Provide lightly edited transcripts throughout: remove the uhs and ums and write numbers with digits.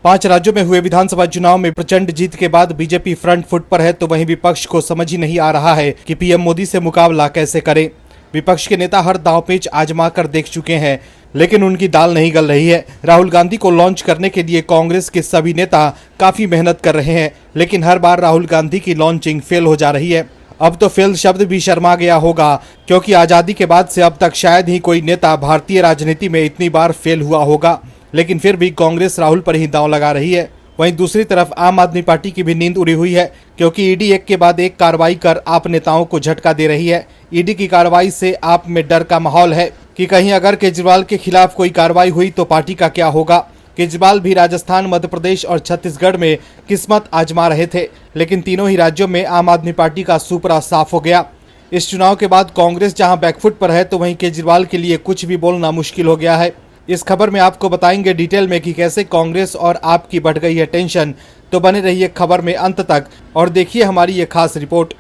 5 राज्यों में हुए विधानसभा चुनाव में प्रचंड जीत के बाद बीजेपी फ्रंट फुट पर है, तो वहीं विपक्ष को समझ ही नहीं आ रहा है कि पीएम मोदी से मुकाबला कैसे करें। विपक्ष के नेता हर दांवपेच आजमा कर देख चुके हैं, लेकिन उनकी दाल नहीं गल रही है। राहुल गांधी को लॉन्च करने के लिए कांग्रेस के सभी नेता काफी मेहनत कर रहे हैं, लेकिन हर बार राहुल गांधी की लॉन्चिंग फेल हो जा रही है। अब तो फेल शब्द भी शर्मा गया होगा, क्योंकि आजादी के बाद से अब तक शायद ही कोई नेता भारतीय राजनीति में इतनी बार फेल हुआ होगा। लेकिन फिर भी कांग्रेस राहुल पर ही दांव लगा रही है। वहीं दूसरी तरफ आम आदमी पार्टी की भी नींद उड़ी हुई है, क्योंकि ईडी एक के बाद एक कार्रवाई कर आप नेताओं को झटका दे रही है। ईडी की कार्रवाई से आप में डर का माहौल है कि कहीं अगर केजरीवाल के खिलाफ कोई कार्रवाई हुई तो पार्टी का क्या होगा। केजरीवाल भी राजस्थान, मध्य प्रदेश और छत्तीसगढ़ में किस्मत आजमा रहे थे, लेकिन तीनों ही राज्यों में आम आदमी पार्टी का सुपरा साफ हो गया। इस चुनाव के बाद कांग्रेस जहां बैकफुट पर है, तो वहीं केजरीवाल के लिए कुछ भी बोलना मुश्किल हो गया है। इस खबर में आपको बताएंगे डिटेल में कि कैसे कांग्रेस और आप की बढ़ गई है टेंशन। तो बने रहिए खबर में अंत तक और देखिए हमारी ये खास रिपोर्ट।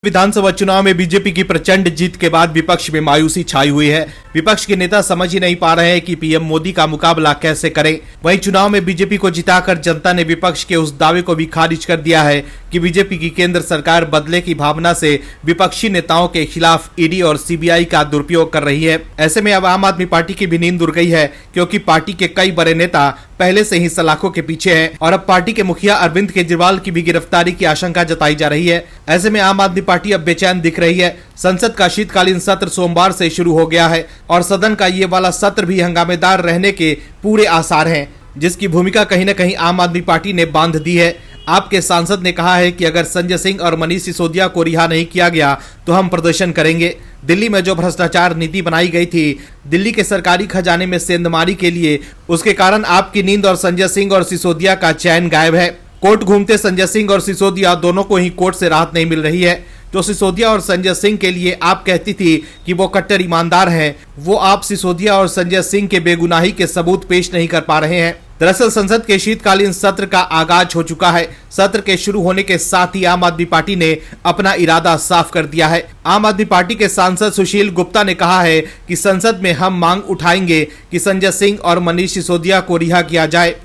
विधानसभा चुनाव में बीजेपी की प्रचंड जीत के बाद विपक्ष में मायूसी छाई हुई है। विपक्ष के नेता समझ ही नहीं पा रहे हैं कि पीएम मोदी का मुकाबला कैसे करें। वहीं चुनाव में बीजेपी को जिताकर जनता ने विपक्ष के उस दावे को भी खारिज कर दिया है कि बीजेपी की केंद्र सरकार बदले की भावना से विपक्षी नेताओं के खिलाफ ईडी और सीबीआई का दुरुपयोग कर रही है। ऐसे में अब आम आदमी पार्टी की भी नींद उड़ गई है, क्योंकि पार्टी के कई बड़े नेता पहले से ही सलाखों के पीछे हैं और अब पार्टी के मुखिया अरविंद केजरीवाल की भी गिरफ्तारी की आशंका जताई जा रही है। ऐसे में आम आदमी पार्टी अब बेचैन दिख रही है। संसद का शीतकालीन सत्र सोमवार से शुरू हो गया है और सदन का ये वाला सत्र भी हंगामेदार रहने के पूरे आसार हैं, जिसकी भूमिका कहीं न कहीं आम आदमी पार्टी ने बांध दी है। आपके सांसद ने कहा है कि अगर संजय सिंह और मनीष सिसोदिया को रिहा नहीं किया गया तो हम प्रदर्शन करेंगे। दिल्ली में जो भ्रष्टाचार नीति बनाई गई थी दिल्ली के सरकारी खजाने में सेंधमारी के लिए, उसके कारण आपकी नींद और संजय सिंह और सिसोदिया का चैन गायब है। कोर्ट घूमते संजय सिंह और सिसोदिया दोनों को ही कोर्ट से राहत नहीं मिल रही है। तो सिसोदिया और संजय सिंह के लिए आप कहती थी कि वो कट्टर ईमानदार हैं, वो आप सिसोदिया और संजय सिंह के बेगुनाही के सबूत पेश नहीं कर पा रहे हैं। दरअसल संसद के शीतकालीन सत्र का आगाज हो चुका है। सत्र के शुरू होने के साथ ही आम आदमी पार्टी ने अपना इरादा साफ कर दिया है। आम आदमी पार्टी के सांसद सुशील गुप्ता ने कहा है कि संसद में हम मांग उठाएंगे कि संजय सिंह और मनीष सिसोदिया को रिहा किया जाए,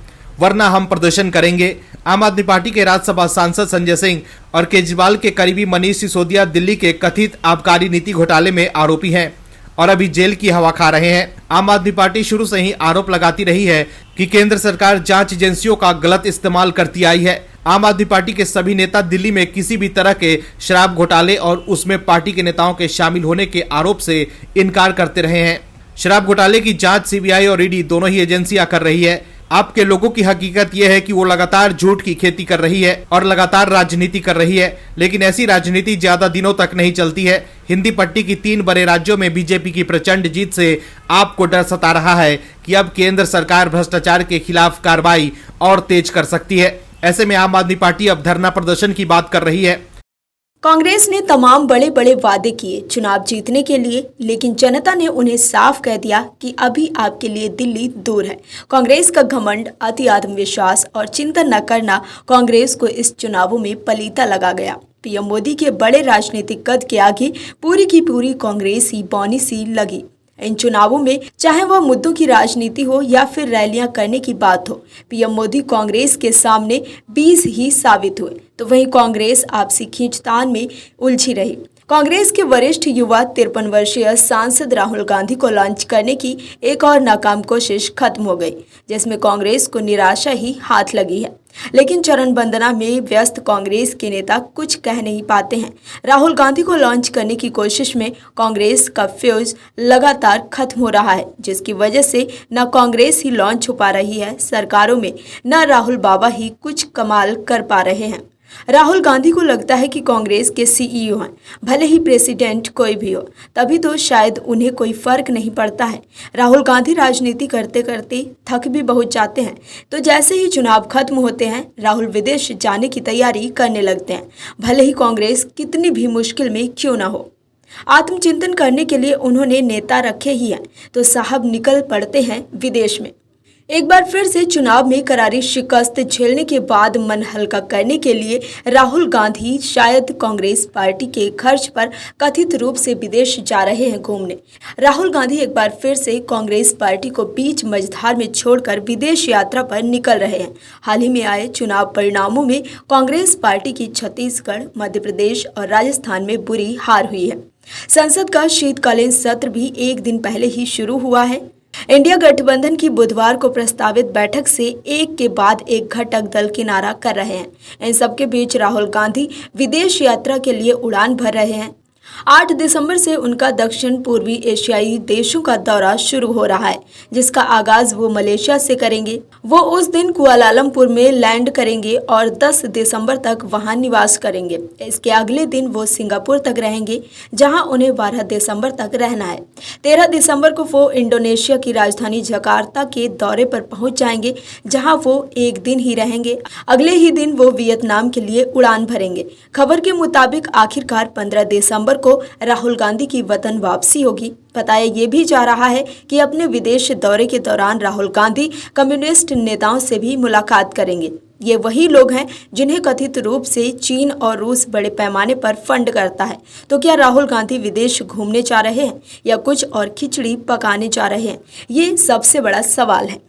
वरना हम प्रदर्शन करेंगे। आम आदमी पार्टी के राज्यसभा सांसद संजय सिंह और केजरीवाल के करीबी मनीष सिसोदिया दिल्ली के कथित आबकारी नीति घोटाले में आरोपी हैं और अभी जेल की हवा खा रहे हैं। आम आदमी पार्टी शुरू से ही आरोप लगाती रही है कि केंद्र सरकार जांच एजेंसियों का गलत इस्तेमाल करती आई है। आम आदमी पार्टी के सभी नेता दिल्ली में किसी भी तरह के शराब घोटाले और उसमें पार्टी के नेताओं के शामिल होने के आरोप से इनकार करते रहे हैं। शराब घोटाले की जांच सीबीआई और ईडी दोनों ही एजेंसियां कर रही है। आपके लोगों की हकीकत यह है कि वो लगातार झूठ की खेती कर रही है और लगातार राजनीति कर रही है, लेकिन ऐसी राजनीति ज्यादा दिनों तक नहीं चलती है। हिंदी पट्टी की 3 बड़े राज्यों में बीजेपी की प्रचंड जीत से आपको डर सता रहा है कि अब केंद्र सरकार भ्रष्टाचार के खिलाफ कार्रवाई और तेज कर सकती है। ऐसे में आम आदमी पार्टी अब धरना प्रदर्शन की बात कर रही है। कांग्रेस ने तमाम बड़े बड़े वादे किए चुनाव जीतने के लिए, लेकिन जनता ने उन्हें साफ कह दिया कि अभी आपके लिए दिल्ली दूर है। कांग्रेस का घमंड, अति आत्मविश्वास और चिंतन न करना कांग्रेस को इस चुनावों में पलीता लगा गया। पीएम मोदी के बड़े राजनीतिक कद के आगे पूरी की पूरी कांग्रेस ही बौनी सी लगी। इन चुनावों में चाहे वह मुद्दों की राजनीति हो या फिर रैलियां करने की बात हो, पीएम मोदी कांग्रेस के सामने 20 ही साबित हुए। तो वहीं कांग्रेस आपसी खींचतान में उलझी रही। कांग्रेस के वरिष्ठ युवा 53 वर्षीय सांसद राहुल गांधी को लॉन्च करने की एक और नाकाम कोशिश खत्म हो गई, जिसमें कांग्रेस को निराशा ही हाथ लगी है। लेकिन चरण वंदना में व्यस्त कांग्रेस के नेता कुछ कह नहीं पाते हैं। राहुल गांधी को लॉन्च करने की कोशिश में कांग्रेस का फ्यूज लगातार खत्म हो रहा है, जिसकी वजह से न कांग्रेस ही लॉन्च हो पा रही है सरकारों में, न राहुल बाबा ही कुछ कमाल कर पा रहे हैं। राहुल गांधी को लगता है कि कांग्रेस के सीईओ हैं, भले ही प्रेसिडेंट कोई भी हो, तभी तो शायद उन्हें कोई फर्क नहीं पड़ता है। राहुल गांधी राजनीति करते करते थक भी बहुत जाते हैं, तो जैसे ही चुनाव खत्म होते हैं राहुल विदेश जाने की तैयारी करने लगते हैं, भले ही कांग्रेस कितनी भी मुश्किल में क्यों ना हो। आत्मचिंतन करने के लिए उन्होंने नेता रखे ही हैं, तो साहब निकल पड़ते हैं विदेश में। एक बार फिर से चुनाव में करारी शिकस्त झेलने के बाद मन हल्का करने के लिए राहुल गांधी शायद कांग्रेस पार्टी के खर्च पर कथित रूप से विदेश जा रहे हैं घूमने। राहुल गांधी एक बार फिर से कांग्रेस पार्टी को बीच मझधार में छोड़कर विदेश यात्रा पर निकल रहे हैं। हाल ही में आए चुनाव परिणामों में कांग्रेस पार्टी की छत्तीसगढ़, मध्य प्रदेश और राजस्थान में बुरी हार हुई है। संसद का शीतकालीन सत्र भी एक दिन पहले ही शुरू हुआ है। इंडिया गठबंधन की बुधवार को प्रस्तावित बैठक से एक के बाद एक घटक दल किनारा कर रहे हैं। इन सबके बीच राहुल गांधी विदेश यात्रा के लिए उड़ान भर रहे हैं। 8 दिसंबर से उनका दक्षिण पूर्वी एशियाई देशों का दौरा शुरू हो रहा है, जिसका आगाज वो मलेशिया से करेंगे। वो उस दिन कुआलालंपुर में लैंड करेंगे और 10 दिसंबर तक वहां निवास करेंगे। इसके अगले दिन वो सिंगापुर तक रहेंगे, जहां उन्हें 12 दिसंबर तक रहना है। 13 दिसंबर को वो इंडोनेशिया की राजधानी जकार्ता के दौरे पर पहुंच जाएंगे, जहां वो एक दिन ही रहेंगे। अगले ही दिन वो वियतनाम के लिए उड़ान भरेंगे। खबर के मुताबिक आखिरकार 15 दिसंबर को राहुल गांधी की वतन वापसी होगी। बताया ये भी जा रहा है कि अपने विदेश दौरे के दौरान राहुल गांधी कम्युनिस्ट नेताओं से भी मुलाकात करेंगे। ये वही लोग हैं जिन्हें कथित रूप से चीन और रूस बड़े पैमाने पर फंड करता है। तो क्या राहुल गांधी विदेश घूमने जा रहे हैं या कुछ और खिचड़ी पकाने जा रहे हैं? ये सबसे बड़ा सवाल है।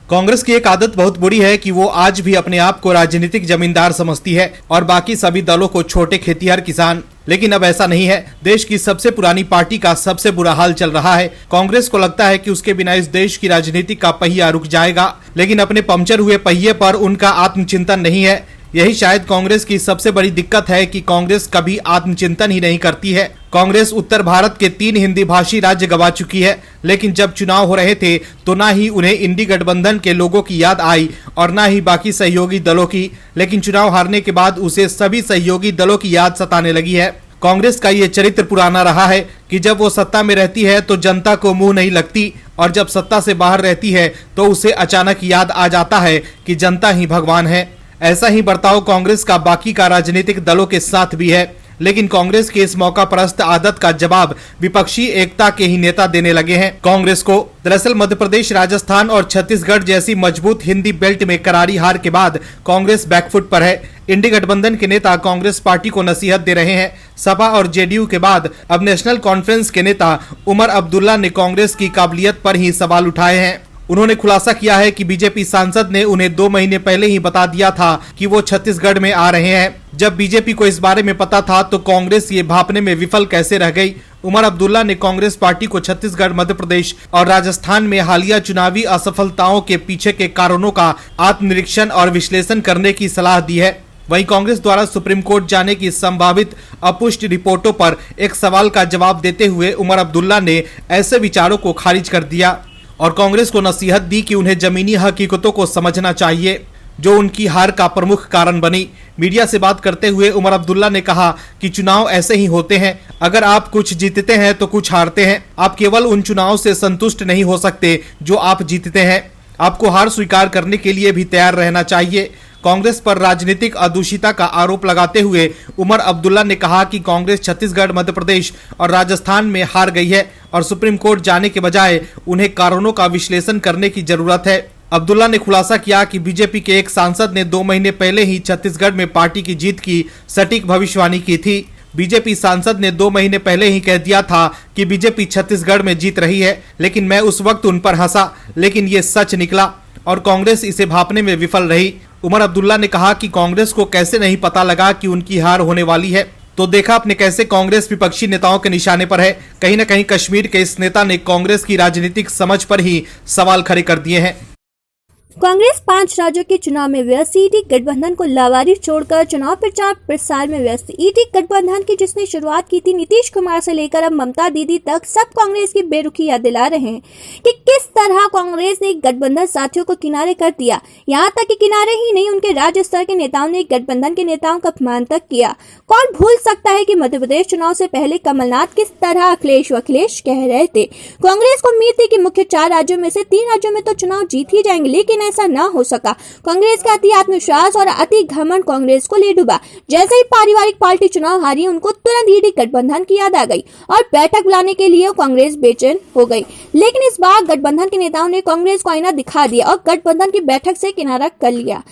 कांग्रेस की एक आदत बहुत बुरी है कि वो आज भी अपने आप को राजनीतिक जमींदार समझती है और बाकी सभी दलों को छोटे खेतिहर किसान। लेकिन अब ऐसा नहीं है। देश की सबसे पुरानी पार्टी का सबसे बुरा हाल चल रहा है। कांग्रेस को लगता है कि उसके बिना इस देश की राजनीति का पहिया रुक जाएगा, लेकिन अपने पंक्चर हुए पहिए पर उनका आत्मचिंतन नहीं है। यही शायद कांग्रेस की सबसे बड़ी दिक्कत है कि कांग्रेस कभी आत्मचिंतन ही नहीं करती है। कांग्रेस उत्तर भारत के 3 हिंदी भाषी राज्य गंवा चुकी है, लेकिन जब चुनाव हो रहे थे तो ना ही उन्हें इंडी गठबंधन के लोगों की याद आई और ना ही बाकी सहयोगी दलों की। लेकिन चुनाव हारने के बाद उसे सभी सहयोगी दलों की याद सताने लगी है। कांग्रेस का ये चरित्र पुराना रहा है कि जब वो सत्ता में रहती है तो जनता को मुंह नहीं लगती और जब सत्ता से बाहर रहती है तो उसे अचानक याद आ जाता है कि जनता ही भगवान है। ऐसा ही बर्ताव कांग्रेस का बाकी का राजनीतिक दलों के साथ भी है। लेकिन कांग्रेस की इस मौका परस्त आदत का जवाब विपक्षी एकता के ही नेता देने लगे हैं कांग्रेस को। दरअसल मध्य प्रदेश, राजस्थान और छत्तीसगढ़ जैसी मजबूत हिंदी बेल्ट में करारी हार के बाद कांग्रेस बैकफुट पर है। इंडी गठबंधन के नेता कांग्रेस पार्टी को नसीहत दे रहे हैं। सपा और जेडीयू के बाद अब नेशनल कॉन्फ्रेंस के नेता उमर अब्दुल्ला ने कांग्रेस की काबिलियत पर ही सवाल उठाए हैं। उन्होंने खुलासा किया है कि बीजेपी सांसद ने उन्हें 2 महीने पहले ही बता दिया था कि वो छत्तीसगढ़ में आ रहे हैं। जब बीजेपी को इस बारे में पता था तो कांग्रेस ये भांपने में विफल कैसे रह गई। उमर अब्दुल्ला ने कांग्रेस पार्टी को छत्तीसगढ़, मध्य प्रदेश और राजस्थान में हालिया चुनावी असफलताओं के पीछे के कारणों का आत्मनिरीक्षण और विश्लेषण करने की सलाह दी है। वहीं कांग्रेस द्वारा सुप्रीम कोर्ट जाने की संभावित अपुष्ट रिपोर्टों पर एक सवाल का जवाब देते हुए उमर अब्दुल्ला ने ऐसे विचारों को खारिज कर दिया और कांग्रेस को नसीहत दी कि उन्हें जमीनी हकीकतों को समझना चाहिए जो उनकी हार का प्रमुख कारण बनी। मीडिया से बात करते हुए उमर अब्दुल्ला ने कहा कि चुनाव ऐसे ही होते हैं, अगर आप कुछ जीतते हैं तो कुछ हारते हैं। आप केवल उन चुनाव से संतुष्ट नहीं हो सकते जो आप जीतते हैं, आपको हार स्वीकार करने के लिए भी तैयार रहना चाहिए। कांग्रेस पर राजनीतिक अदूषिता का आरोप लगाते हुए उमर अब्दुल्ला ने कहा कि कांग्रेस छत्तीसगढ़, मध्य प्रदेश और राजस्थान में हार गई है और सुप्रीम कोर्ट जाने के बजाय उन्हें कारणों का विश्लेषण करने की जरूरत है। अब्दुल्ला ने खुलासा किया कि बीजेपी के एक सांसद ने 2 महीने पहले ही छत्तीसगढ़ में पार्टी की जीत की सटीक भविष्यवाणी की थी। बीजेपी सांसद ने 2 महीने पहले ही कह दिया था कि बीजेपी छत्तीसगढ़ में जीत रही है, लेकिन मैं उस वक्त उन पर हंसा, लेकिन ये सच निकला और कांग्रेस इसे भांपने में विफल रही। उमर अब्दुल्ला ने कहा कि कांग्रेस को कैसे नहीं पता लगा कि उनकी हार होने वाली है। तो देखा आपने कैसे कांग्रेस विपक्षी नेताओं के निशाने पर है। कहीं न कहीं कश्मीर के इस नेता ने कांग्रेस की राजनीतिक समझ पर ही सवाल खड़े कर दिए हैं। कांग्रेस 5 राज्यों के चुनाव में व्यस्त, ईडी गठबंधन को लावारिस छोड़कर चुनाव प्रचार प्रसार में व्यस्त। ईडी गठबंधन की जिसने शुरुआत की थी नीतीश कुमार से लेकर अब ममता दीदी तक, सब कांग्रेस की बेरुखी याद दिला रहे हैं कि किस तरह कांग्रेस ने गठबंधन साथियों को किनारे कर दिया। यहाँ तक कि किनारे ही नहीं, उनके राज्य स्तर के नेताओं ने गठबंधन के नेताओं का अपमान तक किया। कौन भूल सकता है कि मध्य प्रदेश चुनाव से पहले कमलनाथ किस तरह अखिलेश कह रहे थे। कांग्रेस को उम्मीद थी कि मुख्य 4 राज्यों में से 3 राज्यों में तो चुनाव जीत ही जाएंगे, लेकिन ऐसा न हो सका। कांग्रेस का अति आत्मविश्वास और अति घमंड कांग्रेस को ले डूबा। जैसे ही पारिवारिक पार्टी चुनाव हारी, उनको तुरंत ईडी गठबंधन की याद आ गई और बैठक बुलाने के लिए कांग्रेस बेचैन हो गई। लेकिन इस बार गठबंधन के नेताओं ने कांग्रेस को आईना दिखा दिया और गठबंधन की बैठक से किनारा कर लिया।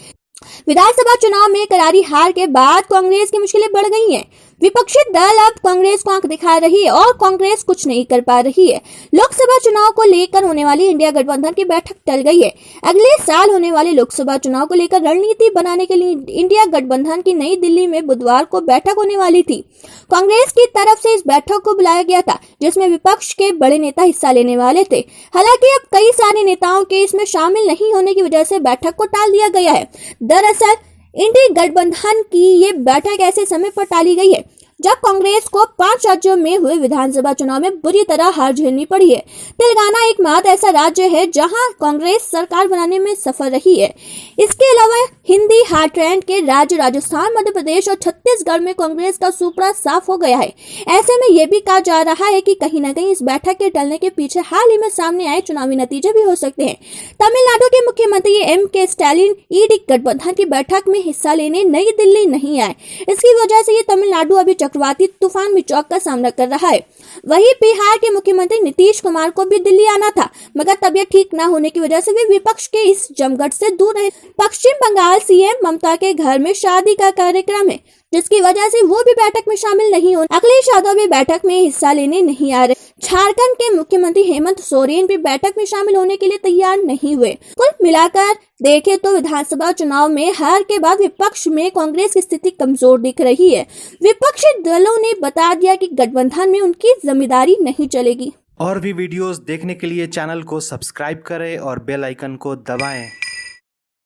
विधानसभा चुनाव में करारी हार के बाद कांग्रेस की मुश्किलें बढ़ गई हैं। विपक्षी दल अब कांग्रेस को आंख दिखा रही है और कांग्रेस कुछ नहीं कर पा रही है। लोकसभा चुनाव को लेकर होने वाली इंडिया गठबंधन की बैठक टल गई है। अगले साल होने वाले लोकसभा चुनाव को लेकर रणनीति बनाने के लिए इंडिया गठबंधन की नई दिल्ली में बुधवार को बैठक होने वाली थी। कांग्रेस की तरफ से इस बैठक को बुलाया गया था, जिसमें विपक्ष के बड़े नेता हिस्सा लेने वाले थे। हालांकि अब कई सारे नेताओं के इसमें शामिल नहीं होने की वजह से बैठक को टाल दिया गया है। दरअसल इंडी गठबंधन की ये बैठक ऐसे समय पर टाली गई है जब कांग्रेस को 5 राज्यों में हुए विधानसभा चुनाव में बुरी तरह हार झेलनी पड़ी है। तेलंगाना एकमात्र ऐसा राज्य है जहां कांग्रेस सरकार बनाने में सफल रही है। इसके अलावा हिंदी हार्टलैंड के राज्य राजस्थान, मध्य प्रदेश और छत्तीसगढ़ में कांग्रेस का सुपड़ा साफ हो गया है। ऐसे में यह भी कहा जा रहा है कि कहीं न कहीं इस बैठक के टलने के पीछे हाल ही में सामने आए चुनावी नतीजे भी हो सकते हैं। तमिलनाडु के मुख्यमंत्री M.K. स्टालिन ईडी गठबंधन की बैठक में हिस्सा लेने नई दिल्ली नहीं आए। इसकी वजह से ये तमिलनाडु अभी चक्रवाती तूफान मिचौक का सामना कर रहा है। वहीं बिहार के मुख्यमंत्री नीतीश कुमार को भी दिल्ली आना था, मगर तबियत ठीक न होने की वजह से वे विपक्ष के इस जमघट से दूर रहे। पश्चिम बंगाल सीएम ममता के घर में शादी का कार्यक्रम है, जिसकी वजह से वो भी बैठक में शामिल नहीं हो। अखिलेश यादव भी बैठक में हिस्सा लेने नहीं आ रहे। झारखंड के मुख्यमंत्री हेमंत सोरेन भी बैठक में शामिल होने के लिए तैयार नहीं हुए। कुल मिलाकर देखें तो विधानसभा चुनाव में हार के बाद विपक्ष में कांग्रेस की स्थिति कमजोर दिख रही है। विपक्षी दलों ने बता दिया कि गठबंधन में उनकी जिम्मेदारी नहीं चलेगी। और भी वीडियोस देखने के लिए चैनल को सब्सक्राइब करें और बेल आइकन को दबाएं।